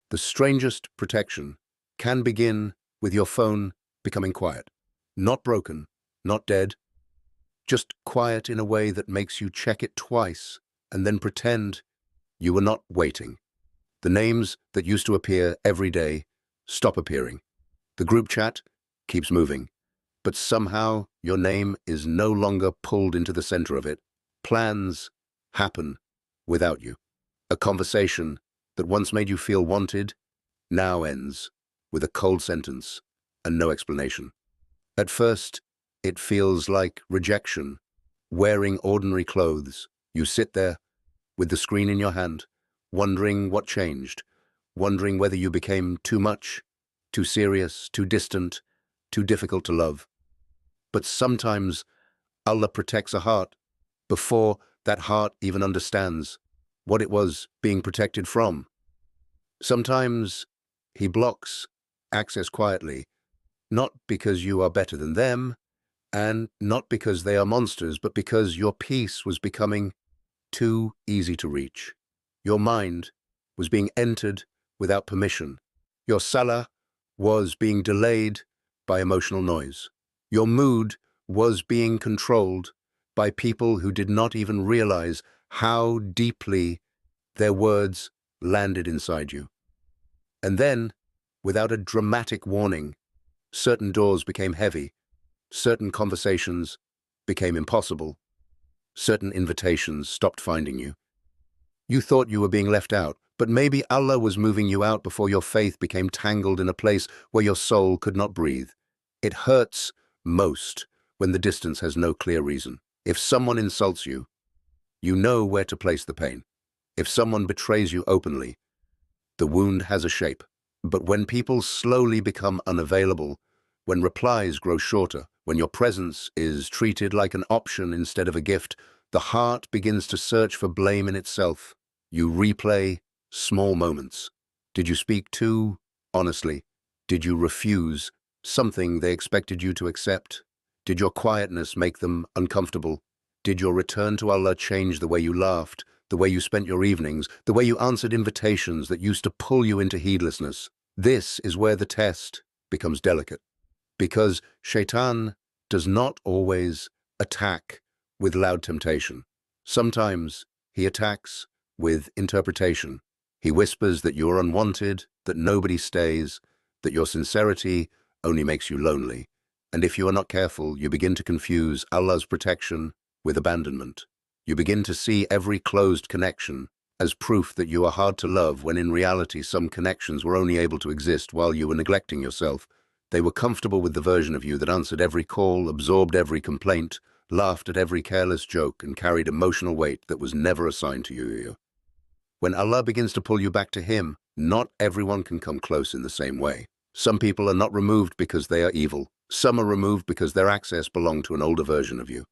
The strangest protection can begin with your phone becoming quiet. Not broken, not dead, just quiet in a way that makes you check it twice and then pretend you were not waiting. The names that used to appear every day stop appearing. The group chat keeps moving, but somehow your name is no longer pulled into the center of it. Plans happen without you. A conversation that once made you feel wanted now ends with a cold sentence and no explanation. At first, it feels like rejection. Wearing ordinary clothes, you sit there with the screen in your hand, wondering what changed, wondering whether you became too much, too serious, too distant, too difficult to love. But sometimes Allah protects a heart before that heart even understands what it was being protected from. Sometimes He blocks access quietly, not because you are better than them, and not because they are monsters, but because your peace was becoming too easy to reach. Your mind was being entered without permission. Your salah was being delayed by emotional noise. Your mood was being controlled by people who did not even realize how deeply their words landed inside you. And then, without a dramatic warning, certain doors became heavy, certain conversations became impossible, certain invitations stopped finding you. You thought you were being left out, but maybe Allah was moving you out before your faith became tangled in a place where your soul could not breathe. It hurts most when the distance has no clear reason. If someone insults you, you know where to place the pain. If someone betrays you openly, the wound has a shape. But when people slowly become unavailable, when replies grow shorter, when your presence is treated like an option instead of a gift, the heart begins to search for blame in itself. You replay small moments. Did you speak too honestly? Did you refuse something they expected you to accept? Did your quietness make them uncomfortable? Did your return to Allah change the way you laughed, the way you spent your evenings, the way you answered invitations that used to pull you into heedlessness? This is where the test becomes delicate, because Shaitan does not always attack with loud temptation. Sometimes he attacks with interpretation. He whispers that you are unwanted, that nobody stays, that your sincerity only makes you lonely. And if you are not careful, you begin to confuse Allah's protection with abandonment. You begin to see every closed connection as proof that you are hard to love, when in reality some connections were only able to exist while you were neglecting yourself. They were comfortable with the version of you that answered every call, absorbed every complaint, laughed at every careless joke, and carried emotional weight that was never assigned to you. When Allah begins to pull you back to Him, not everyone can come close in the same way. Some people are not removed because they are evil. Some are removed because their access belonged to an older version of you.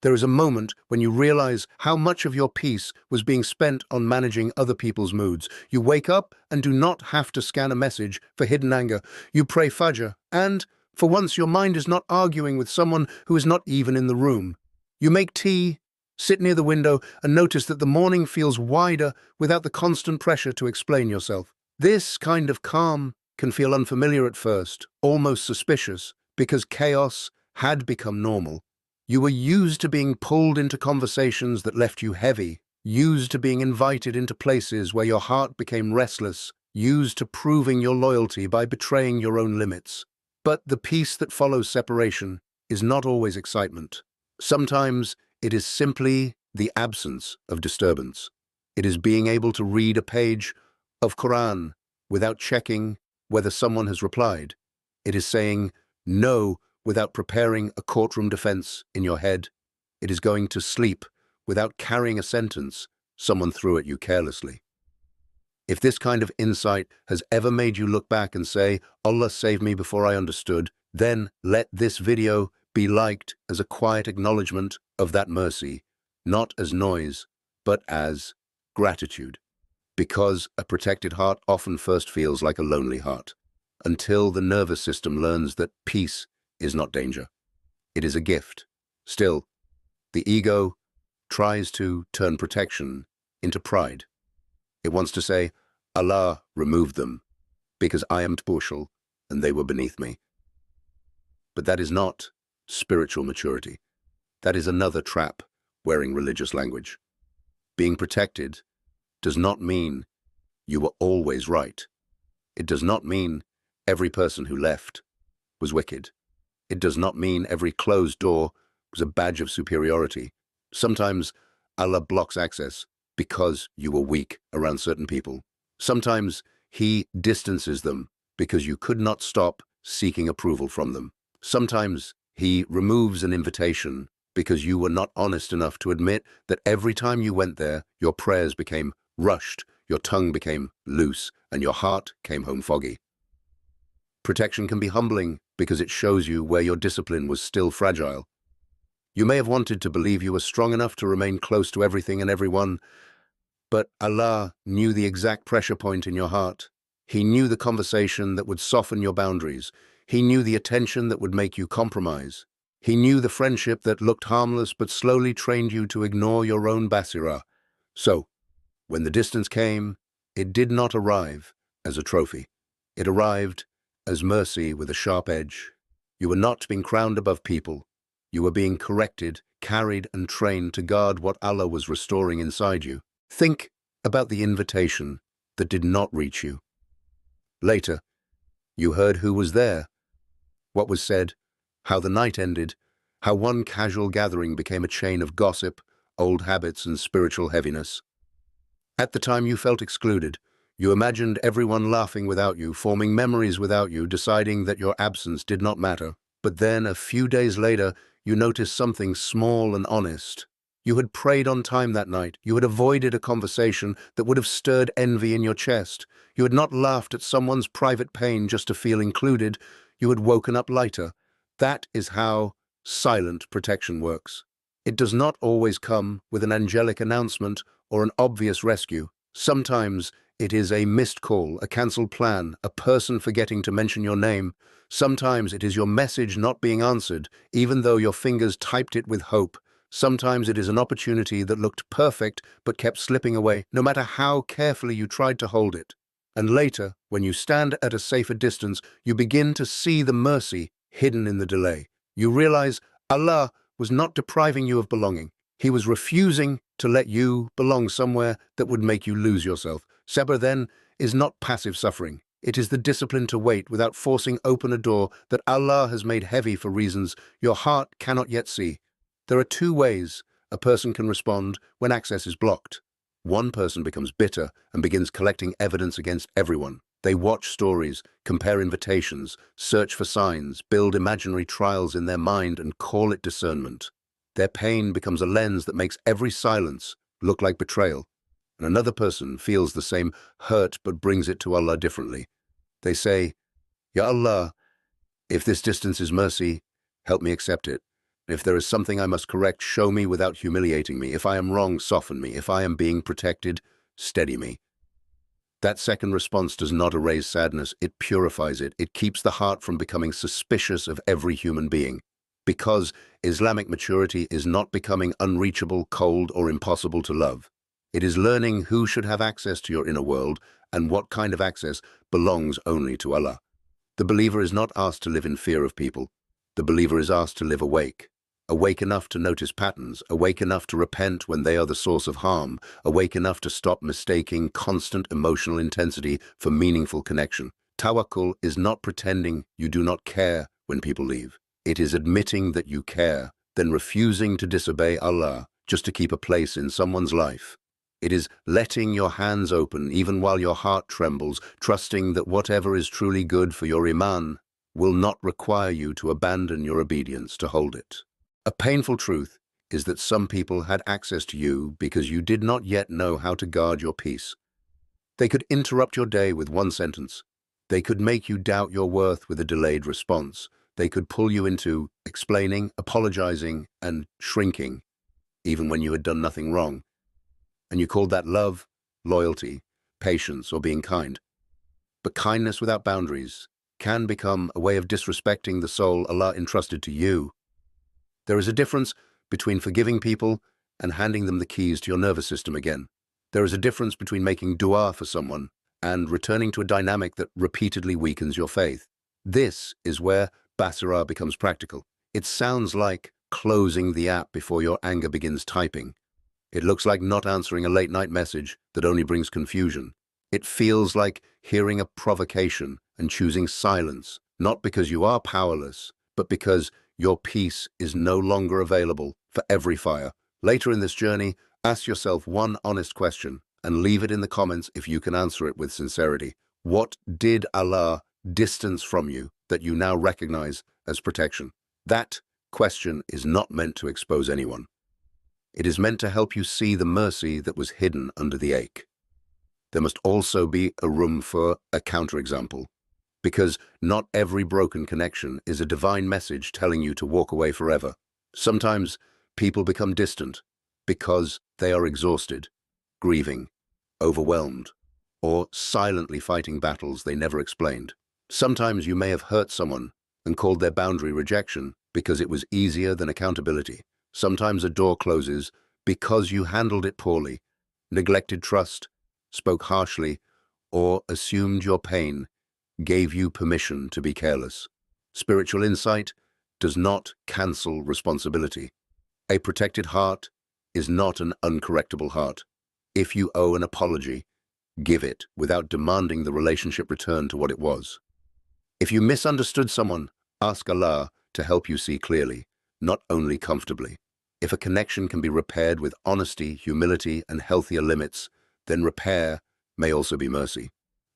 There is a moment when you realize how much of your peace was being spent on managing other people's moods. You wake up and do not have to scan a message for hidden anger. You pray Fajr, and, for once, your mind is not arguing with someone who is not even in the room. You make tea, sit near the window, and notice that the morning feels wider without the constant pressure to explain yourself. This kind of calm can feel unfamiliar at first, almost suspicious, because chaos had become normal. You were used to being pulled into conversations that left you heavy, used to being invited into places where your heart became restless, used to proving your loyalty by betraying your own limits. But the peace that follows separation is not always excitement. Sometimes it is simply the absence of disturbance. It is being able to read a page of Quran without checking whether someone has replied. It is saying no without preparing a courtroom defense in your head. It is going to sleep without carrying a sentence someone threw at you carelessly. If this kind of insight has ever made you look back and say, Allah saved me before I understood, then let this video be liked as a quiet acknowledgement of that mercy, not as noise, but as gratitude. Because a protected heart often first feels like a lonely heart, until the nervous system learns that peace is not danger. It is a gift. Still, the ego tries to turn protection into pride. It wants to say, Allah removed them because I am partial and they were beneath me. But that is not spiritual maturity. That is another trap wearing religious language. Being protected does not mean you were always right. It does not mean every person who left was wicked. It does not mean every closed door was a badge of superiority. Sometimes Allah blocks access because you were weak around certain people. Sometimes He distances them because you could not stop seeking approval from them. Sometimes He removes an invitation because you were not honest enough to admit that every time you went there, your prayers became rushed, your tongue became loose, and your heart came home foggy. Protection can be humbling because it shows you where your discipline was still fragile. You may have wanted to believe you were strong enough to remain close to everything and everyone, but Allah knew the exact pressure point in your heart. He knew the conversation that would soften your boundaries. He knew the attention that would make you compromise. He knew the friendship that looked harmless but slowly trained you to ignore your own basira. So, when the distance came, it did not arrive as a trophy. It arrived as mercy with a sharp edge. You were not being crowned above people. You were being corrected, carried, and trained to guard what Allah was restoring inside you. Think about the invitation that did not reach you. Later, you heard who was there, what was said, how the night ended, how one casual gathering became a chain of gossip, old habits, and spiritual heaviness. At the time you felt excluded. You imagined everyone laughing without you, forming memories without you, deciding that your absence did not matter. But then, a few days later, you noticed something small and honest. You had prayed on time that night. You had avoided a conversation that would have stirred envy in your chest. You had not laughed at someone's private pain just to feel included. You had woken up lighter. That is how silent protection works. It does not always come with an angelic announcement or an obvious rescue. Sometimes it is a missed call, a cancelled plan, a person forgetting to mention your name. Sometimes it is your message not being answered, even though your fingers typed it with hope. Sometimes it is an opportunity that looked perfect but kept slipping away, no matter how carefully you tried to hold it. And later, when you stand at a safer distance, you begin to see the mercy hidden in the delay. You realize Allah was not depriving you of belonging. He was refusing to let you belong somewhere that would make you lose yourself. Sabr, then, is not passive suffering. It is the discipline to wait without forcing open a door that Allah has made heavy for reasons your heart cannot yet see. There are two ways a person can respond when access is blocked. One person becomes bitter and begins collecting evidence against everyone. They watch stories, compare invitations, search for signs, build imaginary trials in their mind and call it discernment. Their pain becomes a lens that makes every silence look like betrayal. And another person feels the same hurt but brings it to Allah differently. They say, Ya Allah, if this distance is mercy, help me accept it. If there is something I must correct, show me without humiliating me. If I am wrong, soften me. If I am being protected, steady me. That second response does not erase sadness, it purifies it. It keeps the heart from becoming suspicious of every human being. Because Islamic maturity is not becoming unreachable, cold, or impossible to love. It is learning who should have access to your inner world and what kind of access belongs only to Allah. The believer is not asked to live in fear of people. The believer is asked to live awake. Awake enough to notice patterns, awake enough to repent when they are the source of harm, awake enough to stop mistaking constant emotional intensity for meaningful connection. Tawakkul is not pretending you do not care when people leave. It is admitting that you care, then refusing to disobey Allah just to keep a place in someone's life. It is letting your hands open even while your heart trembles, trusting that whatever is truly good for your Iman will not require you to abandon your obedience to hold it. A painful truth is that some people had access to you because you did not yet know how to guard your peace. They could interrupt your day with one sentence. They could make you doubt your worth with a delayed response. They could pull you into explaining, apologizing, and shrinking, even when you had done nothing wrong. And you called that love, loyalty, patience, or being kind. But kindness without boundaries can become a way of disrespecting the soul Allah entrusted to you. There is a difference between forgiving people and handing them the keys to your nervous system again. There is a difference between making dua for someone and returning to a dynamic that repeatedly weakens your faith. This is where Basira becomes practical. It sounds like closing the app before your anger begins typing. It looks like not answering a late-night message that only brings confusion. It feels like hearing a provocation and choosing silence, not because you are powerless, but because your peace is no longer available for every fire. Later in this journey, ask yourself one honest question and leave it in the comments if you can answer it with sincerity. What did Allah distance from you that you now recognize as protection? That question is not meant to expose anyone. It is meant to help you see the mercy that was hidden under the ache. There must also be a room for a counterexample, because not every broken connection is a divine message telling you to walk away forever. Sometimes people become distant because they are exhausted, grieving, overwhelmed, or silently fighting battles they never explained. Sometimes you may have hurt someone and called their boundary rejection because it was easier than accountability. Sometimes a door closes because you handled it poorly, neglected trust, spoke harshly, or assumed your pain gave you permission to be careless. Spiritual insight does not cancel responsibility. A protected heart is not an uncorrectable heart. If you owe an apology, give it without demanding the relationship return to what it was. If you misunderstood someone, ask Allah to help you see clearly, not only comfortably. If a connection can be repaired with honesty, humility, and healthier limits, then repair may also be mercy.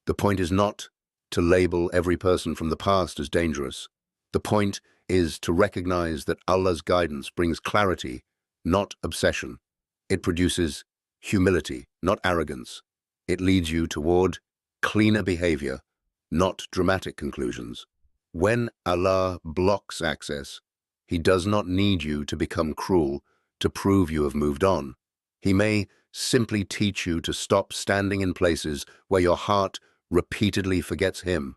The point is not to label every person from the past as dangerous. The point is to recognize that Allah's guidance brings clarity, not obsession. It produces humility, not arrogance. It leads you toward cleaner behavior, not dramatic conclusions. When Allah blocks access, He does not need you to become cruel to prove you have moved on. He may simply teach you to stop standing in places where your heart repeatedly forgets Him.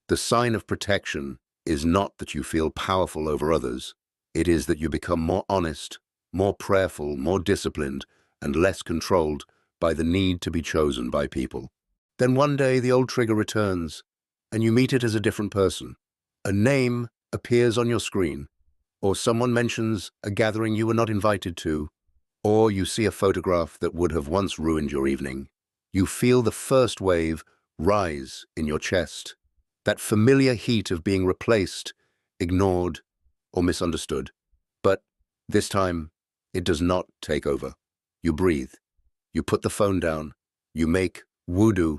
The sign of protection is not that you feel powerful over others. It is that you become more honest, more prayerful, more disciplined, and less controlled by the need to be chosen by people. Then one day the old trigger returns, and you meet it as a different person. A name appears on your screen, or someone mentions a gathering you were not invited to, or you see a photograph that would have once ruined your evening. You feel the first wave rise in your chest, that familiar heat of being replaced, ignored, or misunderstood. But this time, it does not take over. You breathe. You put the phone down. You make wudu,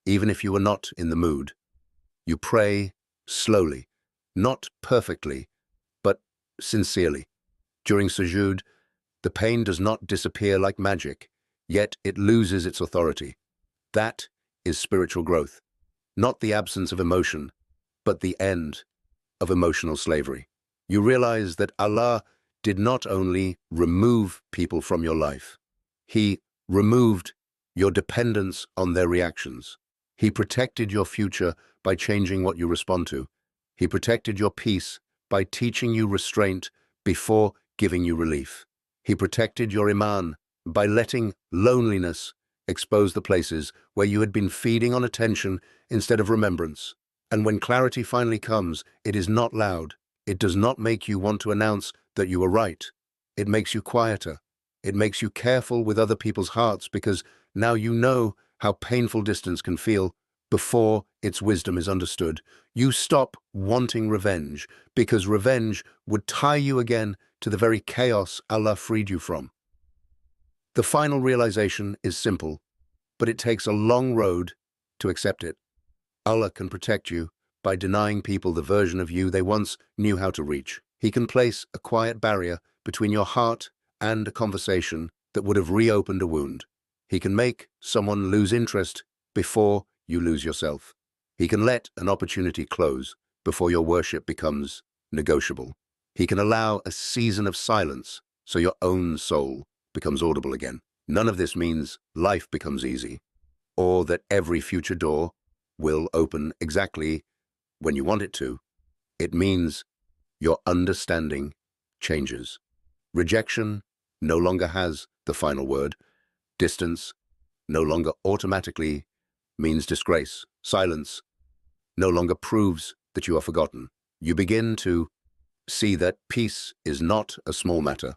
even if you are not in the mood. You pray slowly, not perfectly, but sincerely. During sujood, the pain does not disappear like magic, yet it loses its authority. That is spiritual growth, not the absence of emotion, but the end of emotional slavery. You realize that Allah did not only remove people from your life, He removed your dependence on their reactions. He protected your future by changing what you respond to. He protected your peace by teaching you restraint before giving you relief. He protected your Iman by letting loneliness expose the places where you had been feeding on attention instead of remembrance. And when clarity finally comes, it is not loud. It does not make you want to announce that you are right. It makes you quieter. It makes you careful with other people's hearts because now you know how painful distance can feel before its wisdom is understood. You stop wanting revenge because revenge would tie you again to the very chaos Allah freed you from. The final realization is simple, but it takes a long road to accept it. Allah can protect you by denying people the version of you they once knew how to reach. He can place a quiet barrier between your heart and a conversation that would have reopened a wound. He can make someone lose interest before you lose yourself. He can let an opportunity close before your worship becomes negotiable. He can allow a season of silence so your own soul becomes audible again. None of this means life becomes easy, or that every future door will open exactly when you want it to. It means your understanding changes. Rejection no longer has the final word. Distance no longer automatically means disgrace. Silence no longer proves that you are forgotten. You begin to see that peace is not a small matter.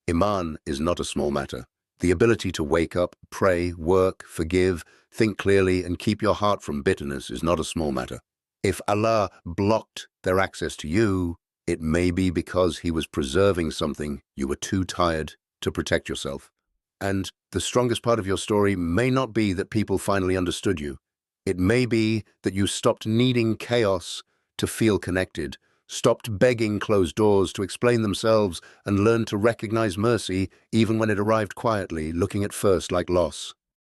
Iman is not a small matter. The ability to wake up, pray, work, forgive, think clearly, and keep your heart from bitterness is not a small matter. If Allah blocked their access to you, it may be because He was preserving something you were too tired to protect yourself. And the strongest part of your story may not be that people finally understood you. It may be that you stopped needing chaos to feel connected, stopped begging closed doors to explain themselves, and learned to recognize mercy even when it arrived quietly, looking at first like loss.